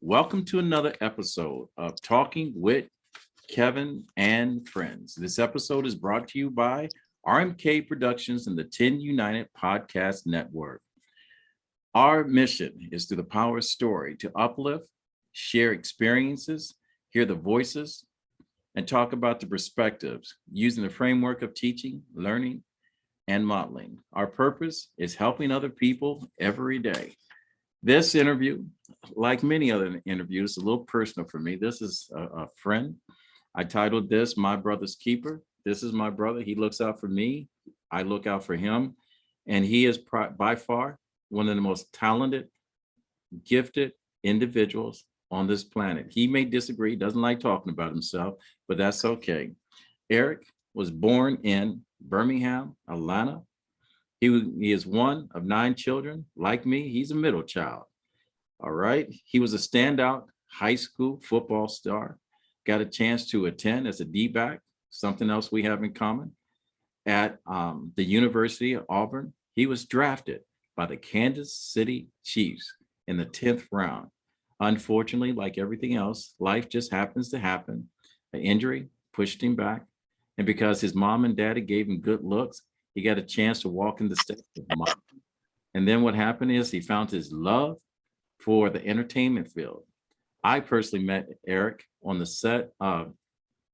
Welcome to another episode of Talking with Kevin and Friends. This episode is brought to you by RMK Productions and the 10 United Podcast Network. Our mission is through the power of story to uplift, share experiences, hear the voices, and talk about the perspectives using the framework of teaching, learning, and modeling. Our purpose is helping other people every day. This interview, like many other interviews, is a little personal for me. This is a friend. I titled this My Brother's Keeper. This is my brother. He looks out for me. I look out for him. And he is by far one of the most talented, gifted individuals on this planet. He may disagree, doesn't like talking about himself, but that's okay. Eric was born in Birmingham, Atlanta. He is one of 9 children. Like me, he's a middle child. All right. He was a standout high school football star. Got a chance to attend as a D-back, something else we have in common, at the University of Auburn. He was drafted by the Kansas City Chiefs in the 10th round. Unfortunately, like everything else, life just happens to happen. An injury pushed him back. And because his mom and daddy gave him good looks, he got a chance to walk in the steps of mom. And then what happened is he found his love for the entertainment field. I personally met Eric on the set of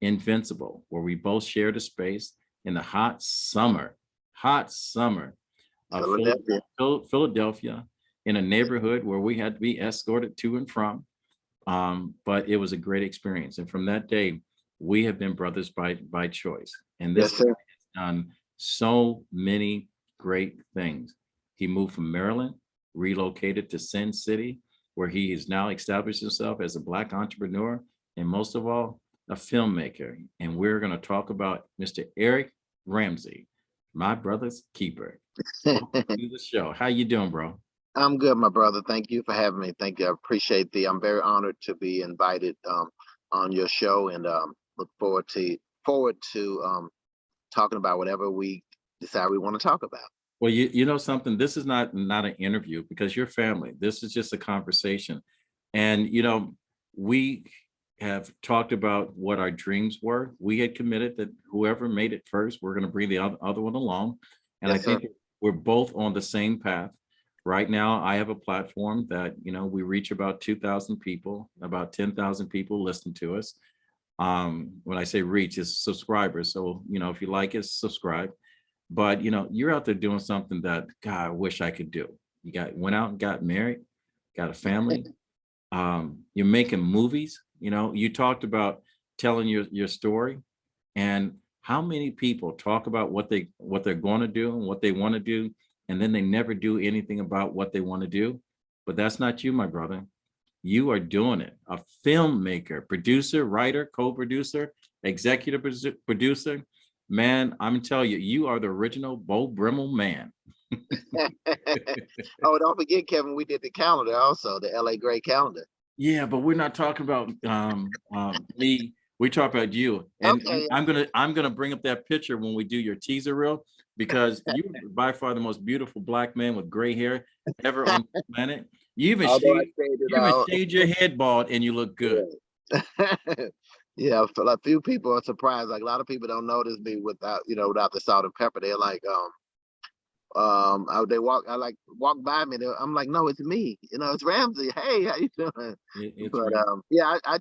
Invincible, where we both shared a space in the hot summer of Philadelphia, in a neighborhood where we had to be escorted to and from. But it was a great experience. And from that day, we have been brothers by choice. And this has done so many great things. He moved from Maryland, relocated to Sin City, where he has now established himself as a Black entrepreneur, and most of all, a filmmaker. And we're going to talk about Mr. Eric Ramsey, my brother's keeper. Welcome to the show. How you doing, bro? I'm good, my brother. Thank you for having me. Thank you. I appreciate I'm very honored to be invited on your show, and look forward to talking about whatever we decide we want to talk about. Well, you know something, this is not an interview because you're family. This is just a conversation. And, we have talked about what our dreams were. We had committed that whoever made it first, we're going to bring the other one along. And yes, I think we're both on the same path. Right now, I have a platform that, we reach about 2,000 people, about 10,000 people listen to us. When I say reach, is subscribers. So, if you like it, subscribe. But, you're out there doing something that, God, I wish I could do. Went out and got married, got a family. You're making movies. You talked about telling your story, and how many people talk about what they're going to do and what they want to do, and then they never do anything about what they want to do. But that's not you, my brother. You are doing it. A filmmaker, producer, writer, co-producer, executive producer. Man, I'm telling you, you are the original Bo Brimmel man. Oh, don't forget, Kevin, we did the calendar also, the LA Gray calendar. Yeah, but we're not talking about me. We talk about you. And okay, I'm gonna bring up that picture when we do your teaser reel, because you're by far the most beautiful Black man with gray hair ever on the planet. You even shaved your head bald and you look good. Yeah, a few people are surprised. Like, a lot of people don't notice me without the salt and pepper. They're like, they walk by me. I'm like, no, it's me. It's Ramsey. Hey, how you doing? Yeah, I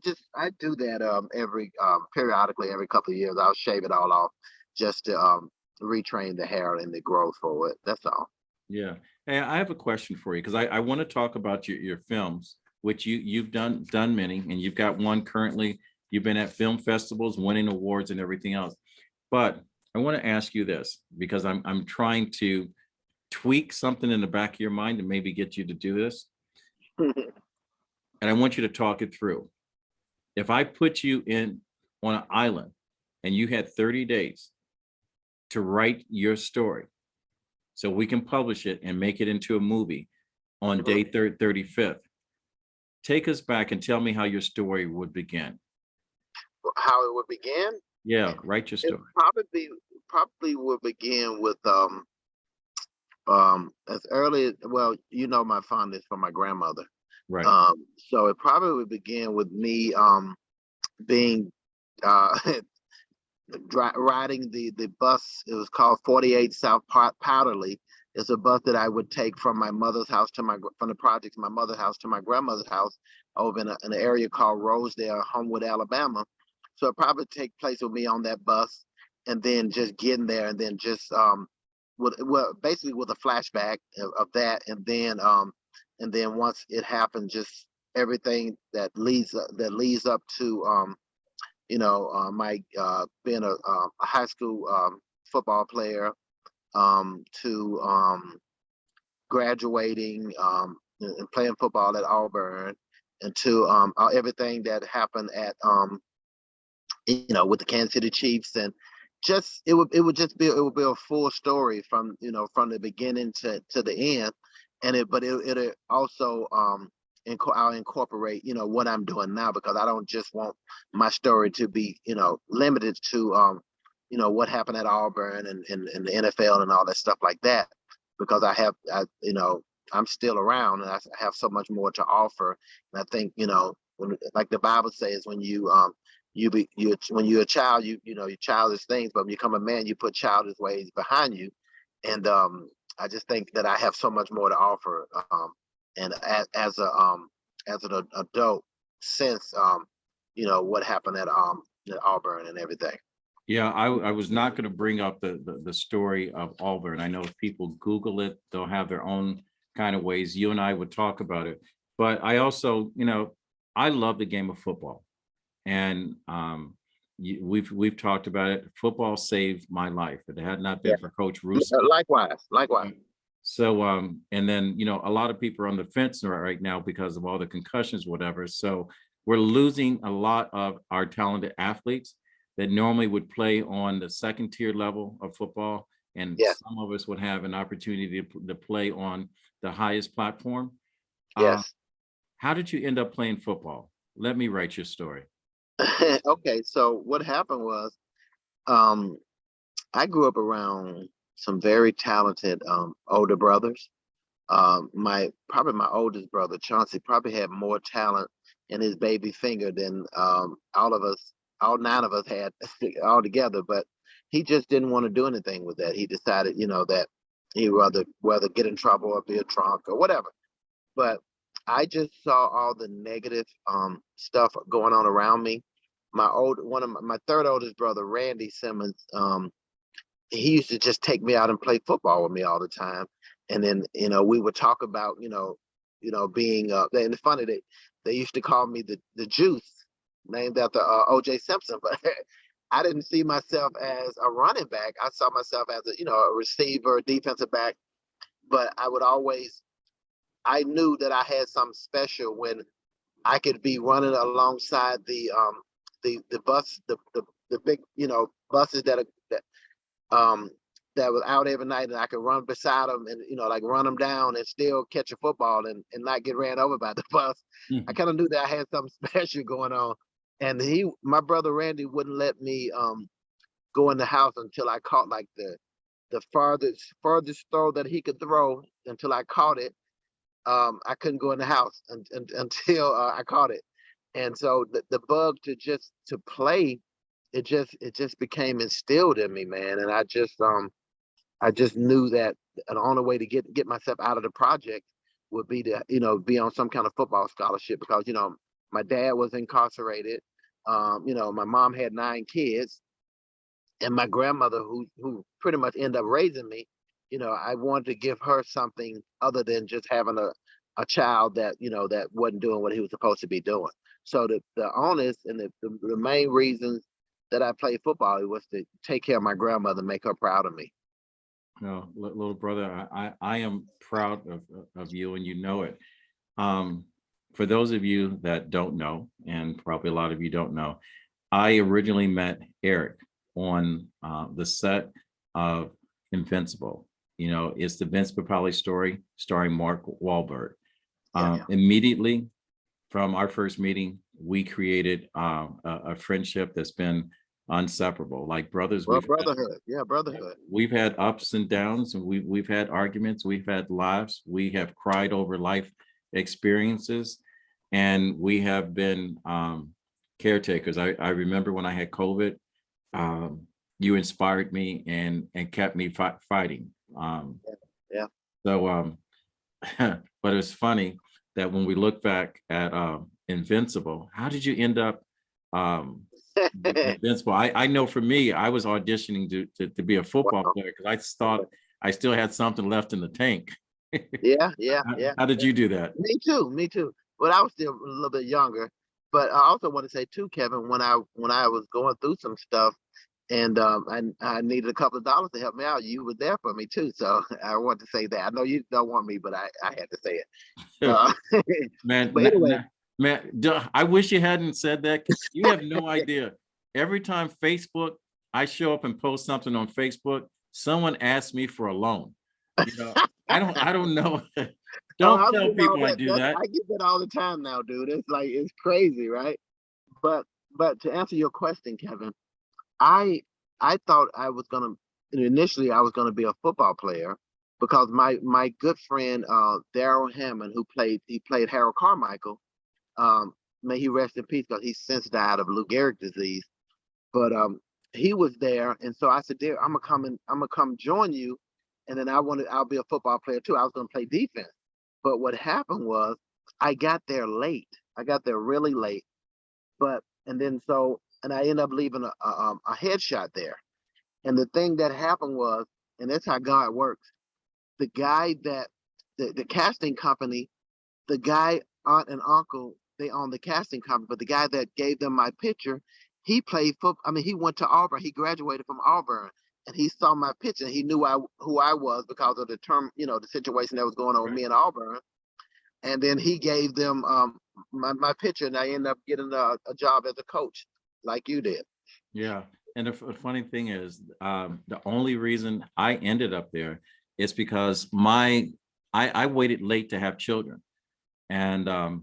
do that every periodically, every couple of years. I'll shave it all off just to retrain the hair and the growth for it. That's all. Yeah. Hey, I have a question for you, because I want to talk about your films, which you've done many, and you've got one currently. You've been at film festivals, winning awards and everything else. But I want to ask you this, because I'm trying to tweak something in the back of your mind and maybe get you to do this. And I want you to talk it through. If I put you on an island and you had 30 days to write your story, so we can publish it and make it into a movie on day 35th, take us back and tell me how your story would begin. How it would begin? Yeah, write your story. It probably would begin with as early as, my fondness for my grandmother. Right. So it probably would begin with me being uh, riding the bus. It was called 48 South Powderly. It's a bus that I would take from my mother's house to from the project to my mother's house to my grandmother's house over in an area called Rosedale, Homewood, Alabama. So it probably take place with me on that bus, and then just getting there, and then just basically with a flashback of that, and then once it happened, just everything that leads up to my being a high school football player, to graduating, and playing football at Auburn, and to everything that happened at with the Kansas City Chiefs, and just it would be a full story from from the beginning to the end, and it also I'll incorporate what I'm doing now, because I don't just want my story to be limited to what happened at Auburn and the NFL and all that stuff like that, because I'm still around, and I have so much more to offer. And I think like the Bible says, when when you're a child, you're childish things, but when you become a man, you put childish ways behind you. And I just think that I have so much more to offer. And as an adult, since what happened at Auburn and everything. Yeah, I was not going to bring up the story of Auburn. I know if people Google it, they'll have their own kind of ways. You and I would talk about it. But I also, I love the game of football. And we've talked about it. Football saved my life. If it had not been for Coach Russo. Likewise. So and then a lot of people are on the fence right now because of all the concussions, whatever. So we're losing a lot of our talented athletes that normally would play on the second tier level of football, and some of us would have an opportunity to play on the highest platform. Yes. How did you end up playing football? Let me write your story. Okay, so what happened was, I grew up around some very talented older brothers. My oldest brother, Chauncey, probably had more talent in his baby finger than all 9 of us had all together. But he just didn't want to do anything with that. He decided, that he'd rather get in trouble or be a drunk or whatever. But I just saw all the negative stuff going on around me. My third oldest brother, Randy Simmons, he used to just take me out and play football with me all the time. And then, we would talk about, being and it's funny that they used to call me the Juice, named after O.J. Simpson, but I didn't see myself as a running back. I saw myself as a receiver, defensive back. But I knew that I had something special when I could be running alongside the bus, the big buses that was out every night, and I could run beside them and like run them down and still catch a football and not get ran over by the bus. I kind of knew that I had something special going on, and my brother Randy wouldn't let me go in the house until I caught like the farthest throw that he could throw. Until I caught it, I couldn't go in the house until I caught it. And so the bug to play, it just became instilled in me, man. And I just knew that the only way to get myself out of the project would be to be on some kind of football scholarship, because my dad was incarcerated. My mom had 9 kids, and my grandmother, who pretty much ended up raising me, I wanted to give her something other than just having a child that that wasn't doing what he was supposed to be doing. So the honest and the main reasons that I played football was to take care of my grandmother, make her proud of me. No, little brother, I am proud of you, and you know it. For those of you that don't know, and probably a lot of you don't know, I originally met Eric on the set of Invincible. It's the Vince Papale story starring Mark Wahlberg. Immediately from our first meeting, we created a friendship that's been inseparable, like brothers. Brotherhood. We've had ups and downs, and we've had arguments, we've had laughs, we have cried over life experiences, and we have been caretakers. I remember when I had COVID, you inspired me and kept me fighting. Yeah. So, but it's funny that when we look back at Invincible, how did you end up Invincible? I know for me, I was auditioning to be a football player because I thought I still had something left in the tank. Yeah. How did you do that? Me too. But I was still a little bit younger. But I also want to say too, Kevin, when I was going through some stuff and I needed a couple of dollars to help me out, you were there for me too. So I want to say that. I know you don't want me, but I had to say it. Man, But anyway, I wish you hadn't said that. You have no idea. Every time Facebook, I show up and post something on Facebook, someone asks me for a loan. You know, I don't know. Don't tell people I do that. I get that all the time now, dude. It's like, it's crazy, right? But to answer your question, Kevin, I thought initially I was gonna be a football player because my good friend Daryl Hammond, he played Harold Carmichael, may he rest in peace because he's since died of Lou Gehrig's disease. But he was there, and so I said, "Dear, I'm gonna come join you," and then I'll be a football player too. I was gonna play defense, but what happened was I got there late. I got there really late, and I ended up leaving a headshot there. And the thing that happened was, and that's how God works. The guy that the casting company, the guy, aunt and uncle, they own the casting company, but the guy that gave them my picture, he played football. I mean, he went to Auburn. He graduated from Auburn, and he saw my picture. And he knew who I was because of the situation that was going on with me in Auburn. And then he gave them my picture, and I ended up getting a job as a coach, like you did. Yeah. And the funny thing is, the only reason I ended up there is because I waited late to have children. And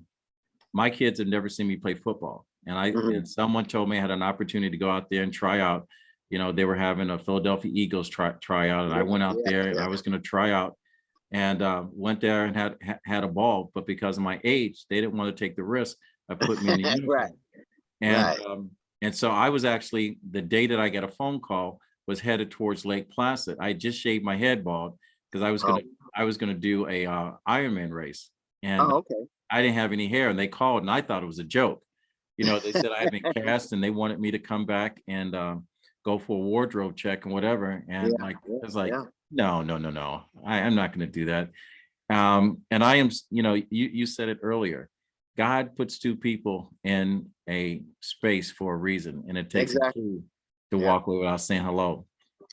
my kids have never seen me play football. And and someone told me I had an opportunity to go out there and try out. You know, they were having a Philadelphia Eagles try out, and I went out there and I was going to try out, and went there and had a ball. But because of my age, they didn't want to take the risk of putting me in the uniform. And so I was actually, the day that I got a phone call, was headed towards Lake Placid. I just shaved my head bald because I was gonna do a Ironman race, and I didn't have any hair, and they called, and I thought it was a joke. You know, they said I had been cast, and they wanted me to come back and go for a wardrobe check and whatever. And I was like, no, I'm not going to do that. And I am, you said it earlier. God puts two people in a space for a reason, and it takes two to walk away without saying hello.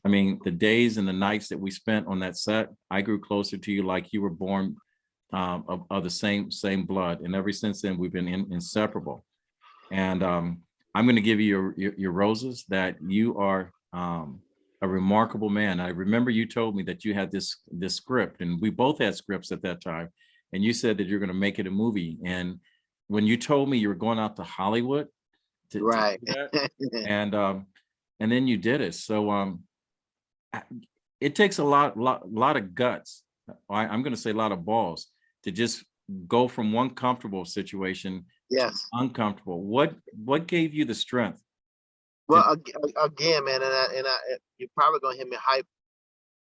I mean, the days and the nights that we spent on that set, I grew closer to you like you were born of the same blood. And ever since then, we've been inseparable. And I'm going to give you your roses, that you are a remarkable man. I remember you told me that you had this script, and we both had scripts at that time. And you said that you're going to make it a movie. And when you told me you were going out to Hollywood to do that, and then you did it. So it takes a lot of guts. I'm going to say a lot of balls to just go from one comfortable situation to uncomfortable. What gave you the strength? Well, again, man, and you're probably gonna hear me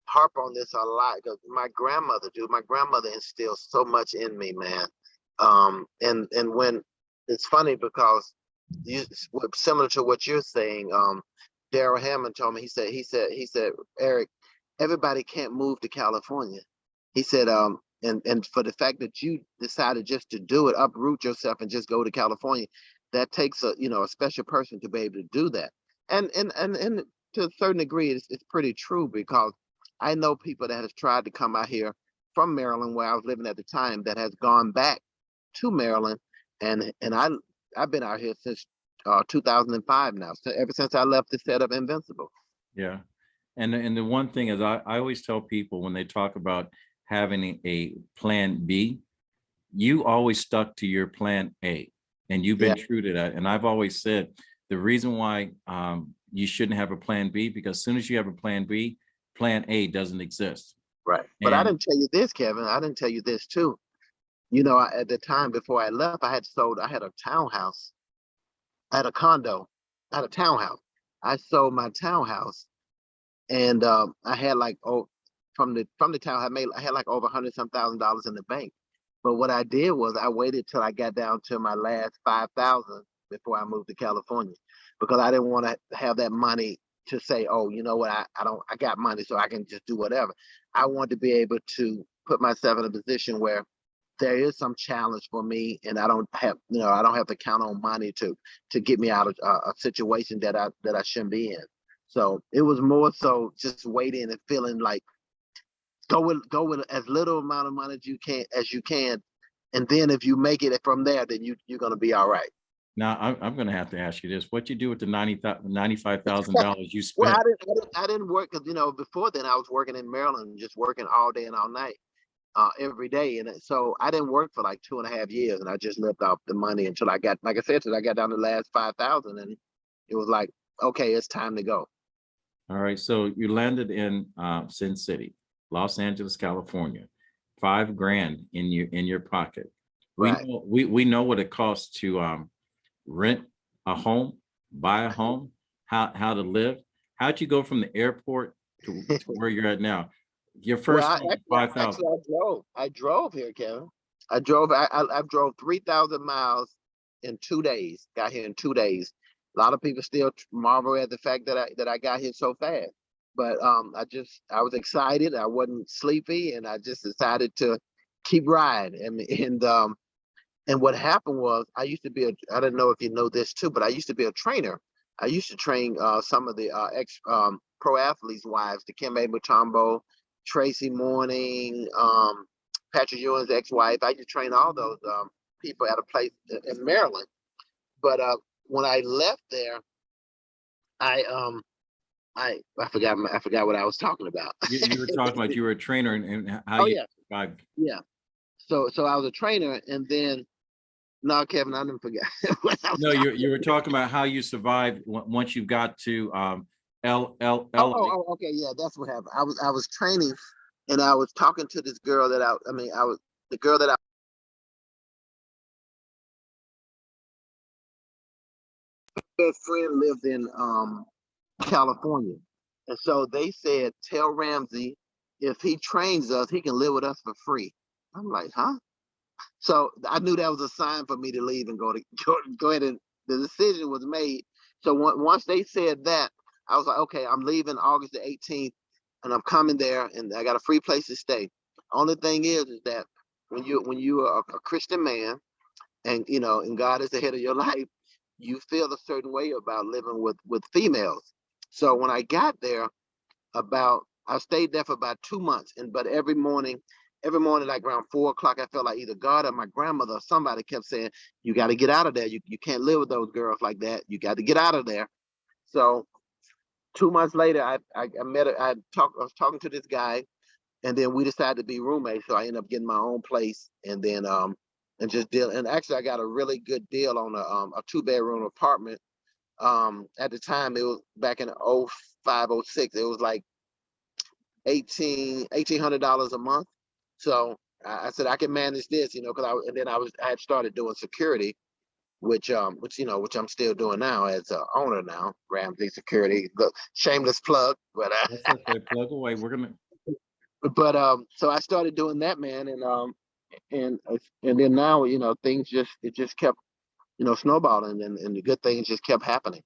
harp on this a lot, because my grandmother instilled so much in me, man. And when it's funny because similar to what you're saying, Daryl Hammond told me, he said, Eric, everybody can't move to California. He said, and for the fact that you decided just to do it, uproot yourself and just go to California, that takes a special person to be able to do that. And to a certain degree, it's pretty true, because I know people that has tried to come out here from Maryland, where I was living at the time, that has gone back to Maryland, and I've been out here since 2005 now, so ever since I left the set of Invincible. Yeah, and the one thing is, I always tell people when they talk about having a plan B, you always stuck to your plan A, and you've been true to that. And I've always said the reason why you shouldn't have a plan B, because as soon as you have a plan B, plan A doesn't exist. Right. But I didn't tell you this, Kevin. I didn't tell you this too. at the time before I left, I had a townhouse, I had a condo, I had a townhouse. I sold my townhouse, and I had like, from the town, I had like over $100,000 in the bank. But what I did was I waited till I got down to my last 5,000 before I moved to California, because I didn't want to have that money to say, oh, you know what, I got money so I can just do whatever. I wanted to be able to put myself in a position where there is some challenge for me, and I don't have to count on money to get me out of a situation that I shouldn't be in. So it was more so just waiting and feeling like, go with as little amount of money as you can, and then if you make it from there, then you're gonna be all right. Now, I'm going to have to ask you this: what you do with the $95,000 you Well, spent? I didn't work, because before then I was working in Maryland, just working all day and all night, every day, and so I didn't work for like 2.5 years, and I just lived off the money until I got, like I said, till I got down to the last 5,000, and it was like, okay, it's time to go. All right, so you landed in Sin City, Los Angeles, California, $5,000 in your pocket. Right. We know what it costs to rent a home, buy a home, how to live. How'd you go from the airport to where you're at now? Your Well, first home, 5,000. I drove. I drove here, Kevin. I drove 3,000 miles in 2 days. Got here in 2 days. A lot of people still marvel at the fact that I got here so fast. But I was excited. I wasn't sleepy, and I just decided to keep riding. And what happened was, I don't know if you know this too, but I used to be a trainer. I used to train some of the ex pro athletes' wives, the Kim Mutombo, Tracy Morning, Patrick Ewing's ex-wife. I used to train all those people at a place in Maryland. But when I left there, I I forgot what I was talking about. You were talking about you were a trainer and how Oh you yeah, survived. yeah. So I was a trainer, and then no, Kevin, I didn't forget what I was No, talking you were about. talking about how you survived once you got to Oh, LA. okay, yeah, that's what happened. I was training, and I was talking to this girl I was the girl that I best friend lived in California. And so they said, tell Ramsey, if he trains us, he can live with us for free. I'm like, huh? So I knew that was a sign for me to leave and go ahead, and the decision was made. So once they said that, I was like, okay, I'm leaving August the 18th, and I'm coming there, and I got a free place to stay. Only thing is that when you are a Christian man, and God is the head of your life, you feel a certain way about living with females. So when I got there, I stayed there for about 2 months, but every morning like around 4 o'clock, I felt like either God or my grandmother or somebody kept saying, you got to get out of there. You can't live with those girls like that. You got to get out of there. So 2 months later, I was talking to this guy, and then we decided to be roommates. So I ended up getting my own place, and then and just deal. And actually, I got a really good deal on a 2-bedroom apartment. At the time, it was back in 05, 06. It was like $1,800 a month. So I said I can manage this, because I had started doing security, which I'm still doing now as a owner now, Ramsey Security. The shameless plug, but That's okay. Plug away. We're gonna. so I started doing that, man, and then now things just kept snowballing, and the good things just kept happening.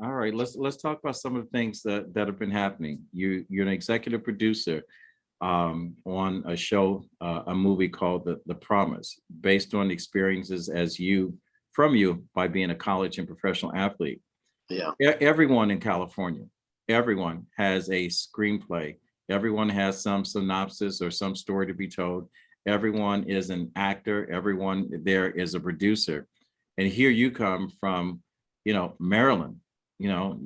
All right. Let's talk about some of the things that have been happening. You're an executive producer on a show, a movie called The Promise, based on experiences from you by being a college and professional athlete. Yeah. Everyone in California, everyone has a screenplay. Everyone has some synopsis or some story to be told. Everyone is an actor. Everyone there is a producer. And here you come from, Maryland, you know,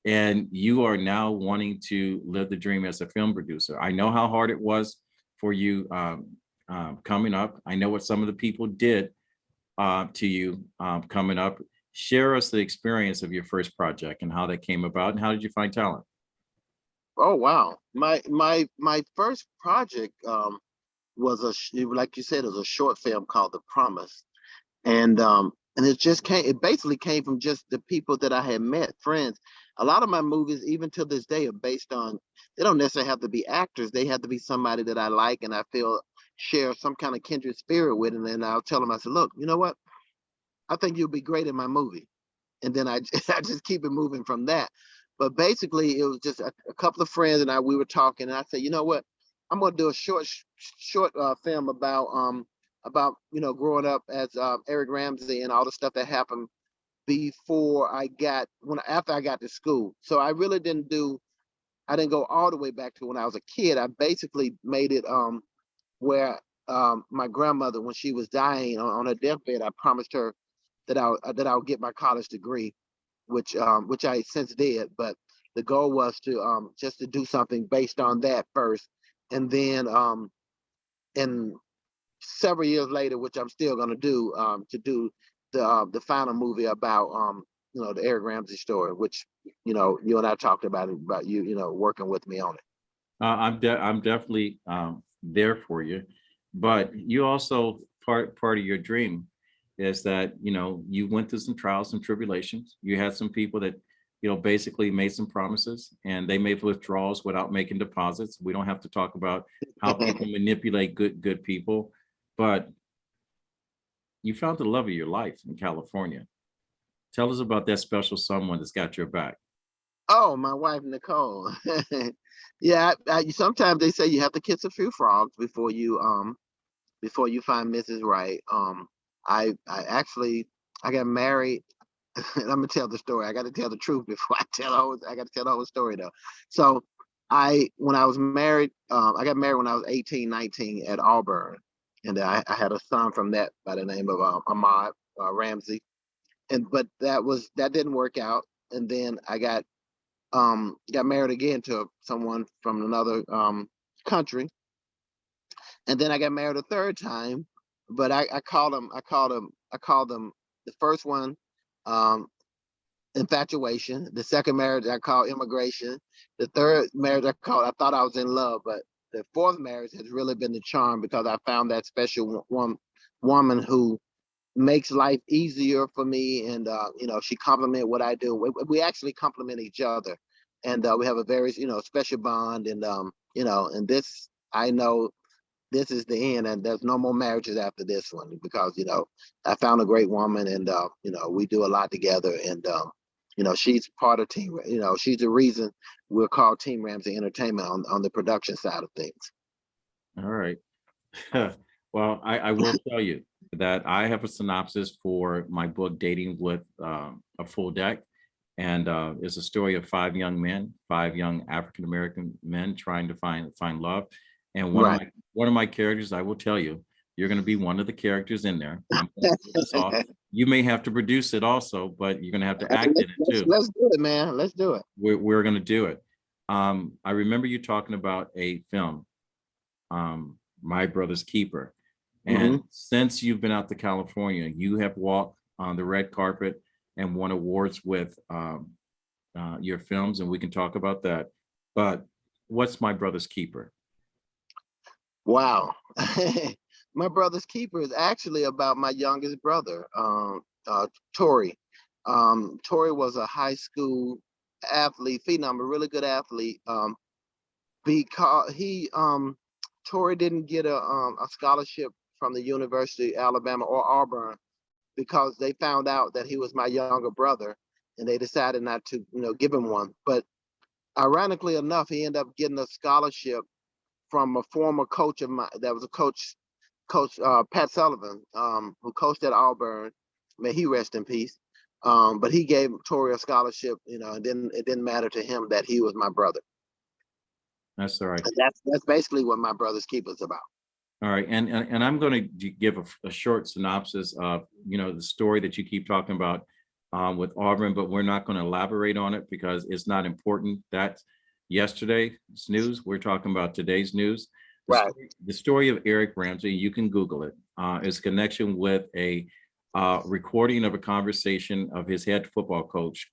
and you are now wanting to live the dream as a film producer. I know how hard it was for you coming up. I know what some of the people did to you coming up. Share us the experience of your first project and how that came about, and how did you find talent? Oh wow, my first project. was like you said, it was a short film called The Promise, and it just came. It basically came from just the people that I had met, friends. A lot of my movies, even to this day, are based on. They don't necessarily have to be actors. They have to be somebody that I like and I feel share some kind of kindred spirit with. And then I'll tell them, I said, look, you know what? I think you'll be great in my movie. And then I, I just keep it moving from that. But basically, it was just a couple of friends and I. We were talking, and I said, you know what? I'm gonna do a short film about growing up as Eric Ramsey and all the stuff that happened before after I got to school. So I really didn't do. I didn't go all the way back to when I was a kid. I basically made it where my grandmother, when she was dying on her deathbed, I promised her that I'll get my college degree, which I since did. But the goal was to just to do something based on that first, and then and several years later, which I'm still going to do the final movie about the Eric Ramsey story, which you and I talked about you working with me on it. I'm definitely there for you, but you also part of your dream is that you went through some trials and tribulations. You had some people that basically made some promises and they made withdrawals without making deposits. We don't have to talk about how people manipulate good people, but you found the love of your life in California. Tell us about that special someone that's got your back. Oh, my wife Nicole. Yeah, sometimes they say you have to kiss a few frogs before you find Mrs. Right. I actually I got married. I'm gonna tell the story. I got to tell the truth before I got to tell the whole story though. So when I was married, I got married when I was 18, 19 at Auburn, and I had a son from that by the name of Ahmad Ramsey, but that didn't work out, and then I got married again to someone from another country, and then I got married a third time, but I called them the first one um, infatuation. The second marriage I call immigration. The third marriage I thought I was in love, but the fourth marriage has really been the charm because I found that special woman who makes life easier for me, and she complements what I do. We actually complement each other, and we have a very special bond, and and this I know this is the end, and there's no more marriages after this one because I found a great woman, and we do a lot together, and she's part of team. She's the reason we're called Team Ramsey Entertainment on the production side of things. All right. Well, I will tell you that I have a synopsis for my book, Dating with a Full Deck. And it's a story of five young African-American men trying to find love. And one of my characters, I will tell you, you're going to be one of the characters in there. You may have to produce it also, but you're going to have to act in it too. Let's do it, man. Let's do it. We're going to do it. I remember you talking about a film, My Brother's Keeper. And since you've been out to California, you have walked on the red carpet and won awards with your films, and we can talk about that. But what's My Brother's Keeper? Wow. My Brother's Keeper is actually about my youngest brother, Tori. Tori was a high school athlete, phenom, a really good athlete. Because Tori didn't get a scholarship from the University of Alabama or Auburn because they found out that he was my younger brother, and they decided not to, give him one. But ironically enough, he ended up getting a scholarship from a former coach of mine. That was a coach Pat Sullivan, who coached at Auburn. May he rest in peace. But he gave Tori a scholarship, and then it didn't matter to him that he was my brother. That's all right. And that's basically what My Brother's Keeper is about. All right, and I'm going to give a short synopsis of the story that you keep talking about with Auburn, but we're not going to elaborate on it because it's not important. That's yesterday's news. We're talking about today's news. Right. The story of Eric Ramsey, you can Google it. Is connection with a recording of a conversation of his head football coach,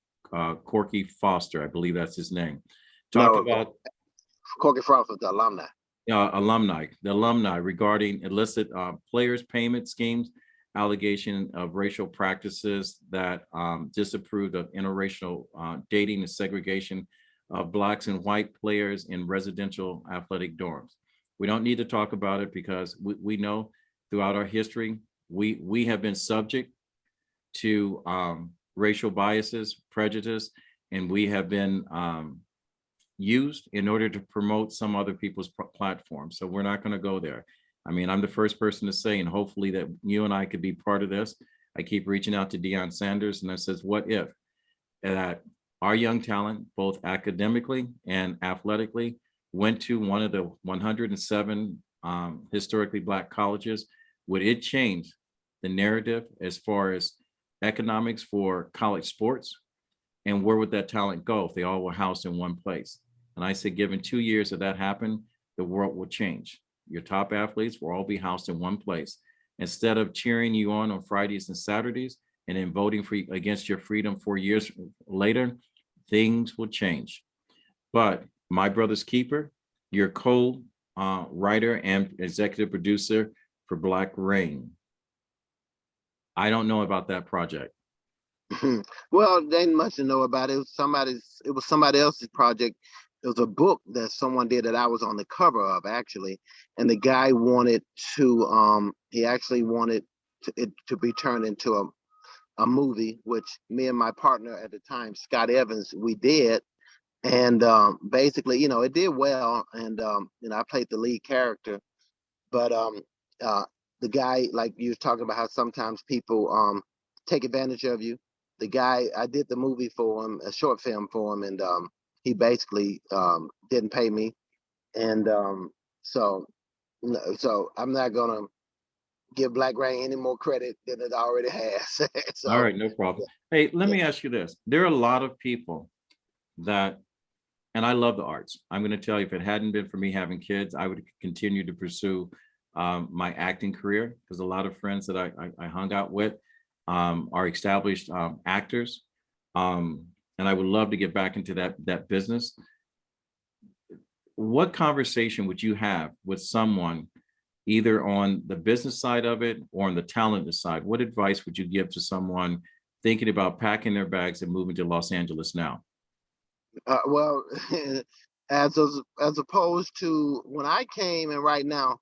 Corky Foster, I believe that's his name. Talk about Corky Frost was the alumni. The alumni regarding illicit players payment schemes, allegation of racial practices that disapproved of interracial dating and segregation of Blacks and white players in residential athletic dorms. We don't need to talk about it because we know throughout our history, we have been subject to racial biases, prejudice, and we have been used in order to promote some other people's platform. So we're not going to go there. I mean, I'm the first person to say, and hopefully that you and I could be part of this. I keep reaching out to Deion Sanders, and I says, what if that our young talent, both academically and athletically, went to one of the 107 historically Black colleges? Would it change the narrative as far as economics for college sports? And where would that talent go if they all were housed in one place? And I said, given 2 years of that happen, the world will change. Your top athletes will all be housed in one place. Instead of cheering you on Fridays and Saturdays and then voting for against your freedom 4 years later, things will change. But my brother's keeper, your co-writer and executive producer for Black Rain. I don't know about that project. Well, they must know about it. It was somebody else's project. It was a book that someone did that I was on the cover of, actually. And the guy wanted to he actually wanted it to be turned into a movie, which me and my partner at the time, Scott Evans, we did. And basically, it did well. And I played the lead character. But the guy, like you was talking about how sometimes people take advantage of you. The guy, I did the movie for him, a short film for him, and he basically didn't pay me. And so I'm not gonna give Black Rain any more credit than it already has. All So right, no problem. Hey, let me ask you this. There are a lot of people that, and I love the arts. I'm going to tell you, if it hadn't been for me having kids, I would continue to pursue my acting career, because a lot of friends that I hung out with are established actors. And I would love to get back into that business. What conversation would you have with someone either on the business side of it or on the talented side? What advice would you give to someone thinking about packing their bags and moving to Los Angeles now? well, as opposed to when I came and right now,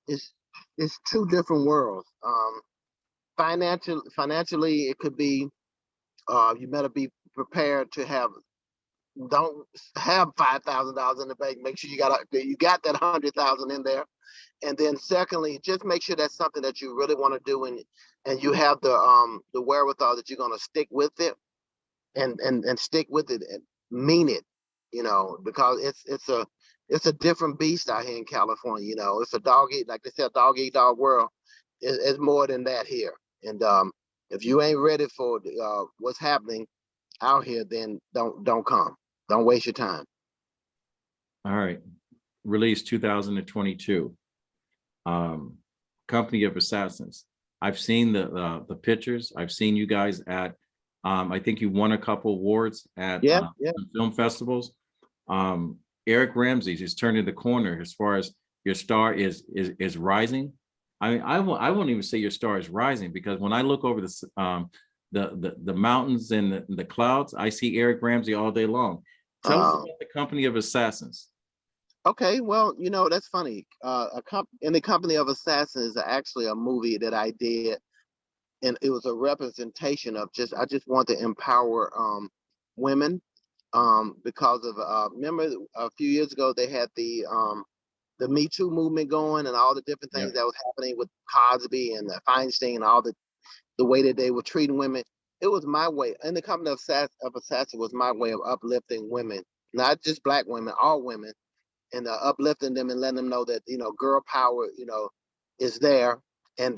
it's two different worlds. Financially, it could be you better be prepared to don't have $5,000 in the bank. Make sure you got that 100,000 in there. And then secondly, just make sure that's something that you really want to do, and you have the wherewithal that you're going to stick with it, and stick with it and mean it, because it's a different beast out here in California. It's a dog eat, like they said, dog eat dog world. It's more than that here. And if you ain't ready for what's happening out here, then don't come. Don't waste your time. All right. Released 2022. Company of Assassins. I've seen the pictures. I've seen you guys at I think you won a couple awards at film festivals. Eric Ramsey is turning the corner as far as your star is rising. I mean, I won't even say your star is rising, because when I look over the mountains and the clouds, I see Eric Ramsey all day long. Tell us about the Company of Assassins. Okay, well, that's funny. In the Company of Assassins is actually a movie that I did, and it was a representation of I just want to empower women, because of remember a few years ago they had the Me Too movement going, and all the different things that was happening with Cosby and Feinstein and all the way that they were treating women. It was my way, and the Company of Assassins was my way of uplifting women, not just Black women, all women, and uplifting them and letting them know that girl power is there. And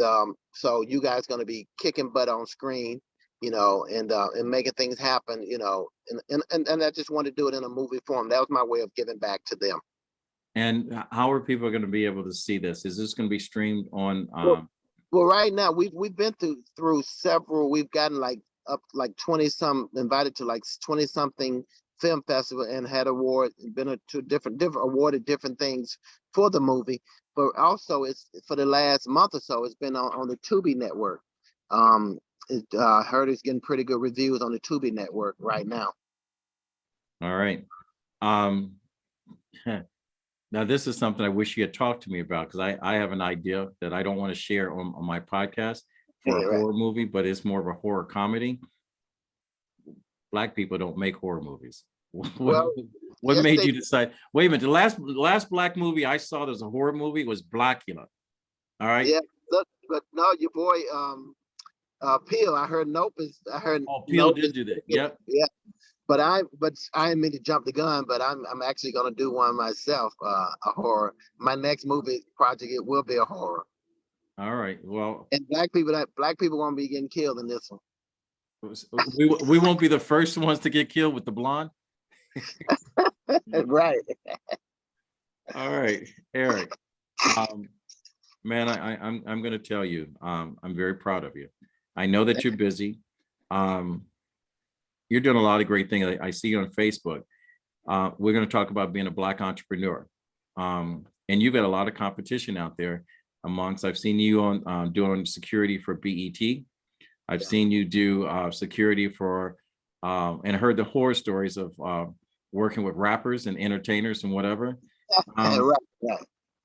so you guys going to be kicking butt on screen, and making things happen, and I just wanted to do it in a movie form. That was my way of giving back to them. And how are people going to be able to see this? Is this going to be streamed on? Well, right now we've been through several. We've gotten like up like 20 some, invited to like 20 something Film Festival and had award, to different awarded different things for the movie. But also, it's for the last month or so, it's been on the Tubi network. I heard it's getting pretty good reviews on the Tubi network right now. All right. Um, now this is something I wish you had talked to me about, because I have an idea that I don't want to share on my podcast for a horror movie, but it's more of a horror comedy. Black people don't make horror movies. Well, What made you decide? Wait a minute. The last black movie I saw that was a horror movie was Blackula. All right. Yeah, look, but no, your boy Peel. I heard Peel Nope did do that. Yep. Yeah, but I didn't mean to jump the gun, but I'm actually gonna do one myself, a horror. My next movie project, it will be a horror. All right. Well, and black people won't be getting killed in this one. we won't be the first ones to get killed with the blonde. Right. All right, Eric. Man, I'm going to tell you, I'm very proud of you. I know that you're busy. You're doing a lot of great things. I see you on Facebook. We're going to talk about being a Black entrepreneur. And you've got a lot of competition out there amongst. I've seen you on doing security for BET. I've seen you do security for, and heard the horror stories of working with rappers and entertainers and whatever. Right.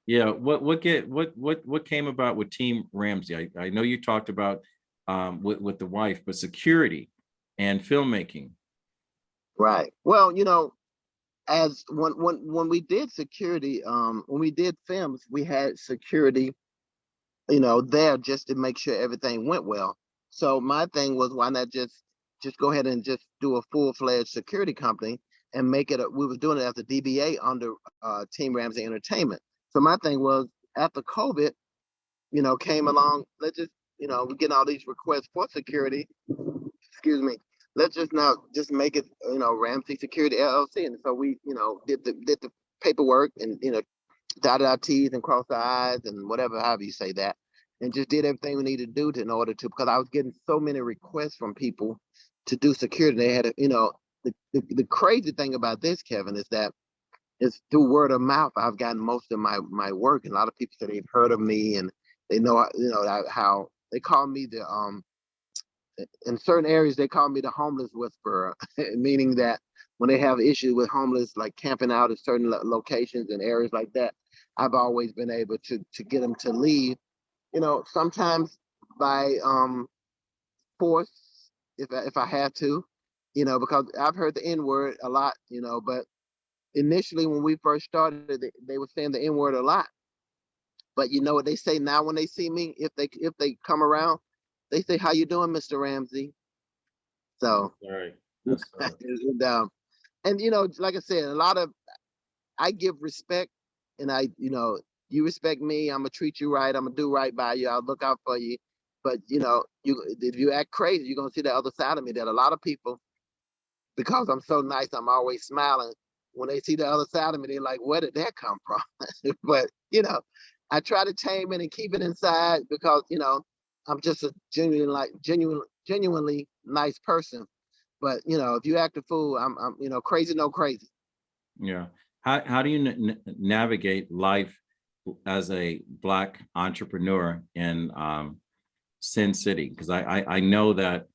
Yeah, what came about with Team Ramsey? I know you talked about with the wife, but security and filmmaking. Right. Well, as when we did security, when we did films, we had security, there just to make sure everything went well. So my thing was, why not just go ahead and just do a full-fledged security company and make it we was doing it as a DBA under Team Ramsey Entertainment. So my thing was, after COVID, came along, let's just, we get all these requests for security. Excuse me. Let's just now just make it, Ramsey Security LLC. And so we, did the paperwork and, dotted our T's and crossed our I's and whatever, however you say that, and just did everything we needed to do in order to, because I was getting so many requests from people to do security. They had, the crazy thing about this, Kevin, is that it's through word of mouth. I've gotten most of my work, and a lot of people say they've heard of me and they know, how they call me in certain areas, they call me the homeless whisperer, meaning that when they have issues with homeless, like camping out at certain locations and areas like that, I've always been able to get them to leave, sometimes by force, if I had to, because I've heard the N word a lot, but initially when we first started, they were saying the N word a lot. But you know what they say now when they see me, if they come around, they say, "How you doing, Mr. Ramsey?" So, All right. and like I said, I give respect, and you respect me. I'm gonna treat you right. I'm gonna do right by you. I'll look out for you. But if you act crazy, you're gonna see the other side of me. That a lot of people, because I'm so nice, I'm always smiling. When they see the other side of me, they're like, "Where did that come from?" But I try to tame it and keep it inside because I'm just a genuinely nice person. But if you act a fool, I'm crazy, no crazy. Yeah. How do you navigate life as a Black entrepreneur in Sin City? Because I know that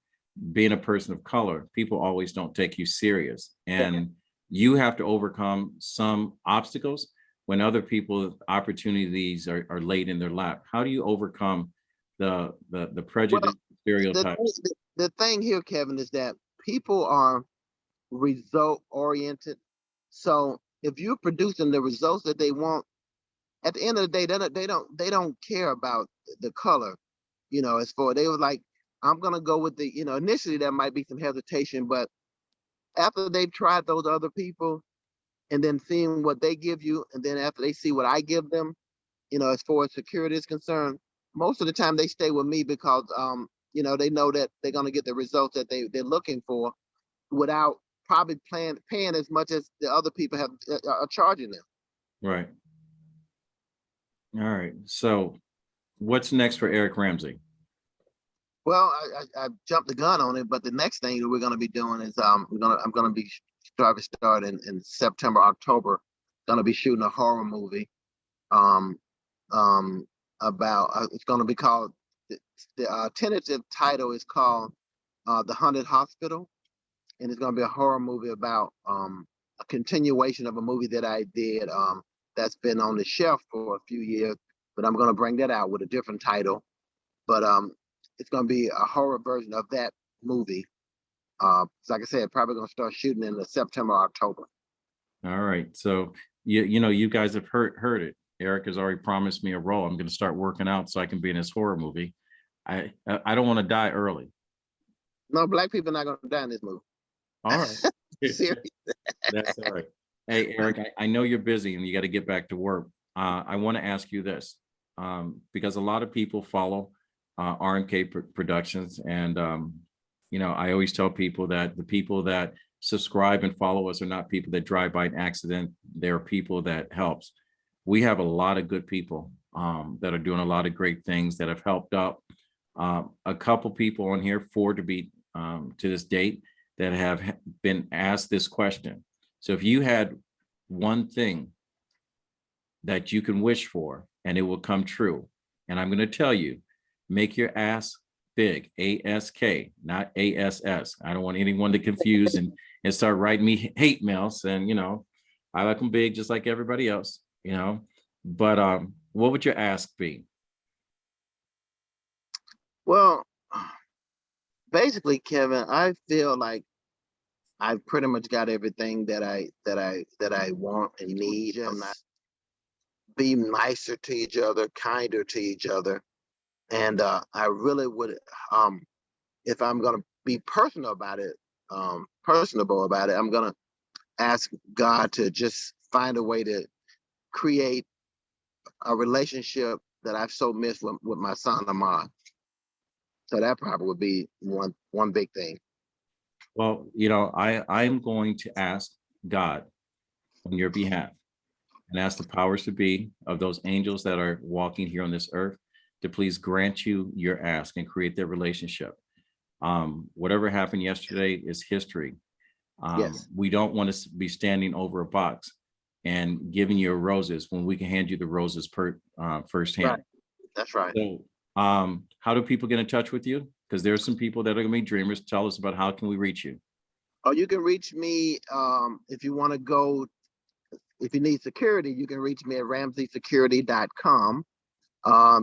being a person of color, people always don't take you serious, and you have to overcome some obstacles when other people's opportunities are laid in their lap. How do you overcome the prejudice, stereotypes? The thing here, Kevin, is that people are result oriented. So if you're producing the results that they want, at the end of the day, they don't care about the color. As for they were like, I'm gonna go with the, initially there might be some hesitation, but after they've tried those other people and then seeing what they give you, and then after they see what I give them, as far as security is concerned, most of the time they stay with me because they know that they're gonna get the results that they're looking for without probably paying as much as the other people are charging them. Right. All right. So what's next for Eric Ramsey? Well, I jumped the gun on it, but the next thing that we're going to be doing is I'm going to be start in September, October. Gonna be shooting a horror movie. Um, about it's gonna be called the tentative title is called The Haunted Hospital, and it's gonna be a horror movie about a continuation of a movie that I did that's been on the shelf for a few years, but I'm gonna bring that out with a different title. But it's gonna be a horror version of that movie. Like I said, probably gonna start shooting in the September, October. All right. So you guys have heard it. Eric has already promised me a role. I'm going to start working out so I can be in his horror movie. I don't want to die early. No, black people are not gonna die in this movie. All right. Seriously. That's all right. Hey, Eric, I know you're busy and you got to get back to work. I want to ask you this, because a lot of people follow RMK Productions, and I always tell people that the people that subscribe and follow us are not people that drive by an accident. They're people that helps. We have a lot of good people that are doing a lot of great things that have helped out. A couple people on here, four to be to this date, that have been asked this question. So if you had one thing that you can wish for and it will come true, and I'm going to tell you, make your ass big, ASK, not ASS. I don't want anyone to confuse and start writing me hate mails. And I like them big just like everybody else, but what would your ask be? Well, basically, Kevin, I feel like I've pretty much got everything that I want and need. Just be nicer to each other, kinder to each other, and I really would, if I'm gonna be personable about it, I'm gonna ask God to just find a way to create a relationship that I've so missed with my son Ahmad. So that probably would be one big thing. Well, I'm going to ask God on your behalf and ask the powers to be of those angels that are walking here on this earth to please grant you your ask and create their relationship. Whatever happened yesterday is history. Yes. We don't want to be standing over a box and giving you roses when we can hand you the roses firsthand. Right. That's right. So, how do people get in touch with you? Because there are some people that are going to be dreamers. Tell us about how can we reach you? Oh, you can reach me if you want to go. If you need security, you can reach me at ramseysecurity.com.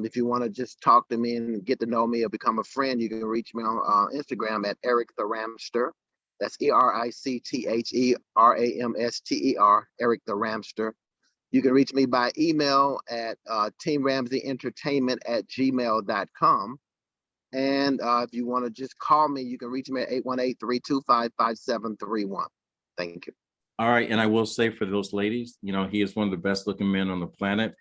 If you want to just talk to me and get to know me or become a friend, you can reach me on Instagram at Eric the Ramster. That's EricTheRamster, Eric the Ramster. You can reach me by email at teamramseyentertainment@gmail.com. And if you want to just call me, you can reach me at 818-325-5731. Thank you. All right. And I will say for those ladies, he is one of the best looking men on the planet.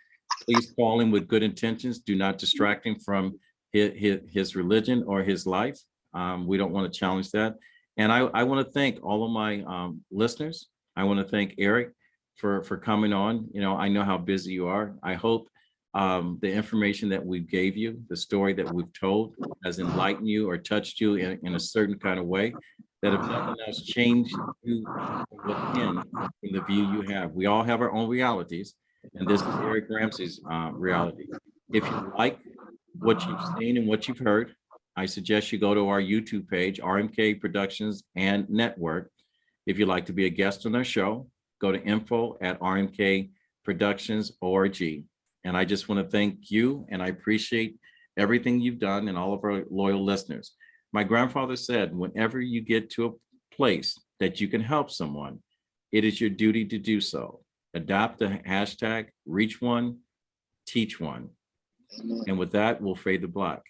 Please call him with good intentions. Do not distract him from his religion or his life. We don't want to challenge that. And I want to thank all of my listeners. I want to thank Eric for coming on. I know how busy you are. I hope the information that we gave you, the story that we've told, has enlightened you or touched you in a certain kind of way, that if nothing else changed you within from the view you have. We all have our own realities, and this is Eric Ramsey's reality. If you like what you've seen and what you've heard, I suggest you go to our YouTube page, RMK Productions and Network. If you'd like to be a guest on our show, go to info@rmkproductions.org. And I just want to thank you, and I appreciate everything you've done and all of our loyal listeners. My grandfather said, whenever you get to a place that you can help someone, it is your duty to do so. Adopt the hashtag, reach one, teach one. And with that, we'll fade the black.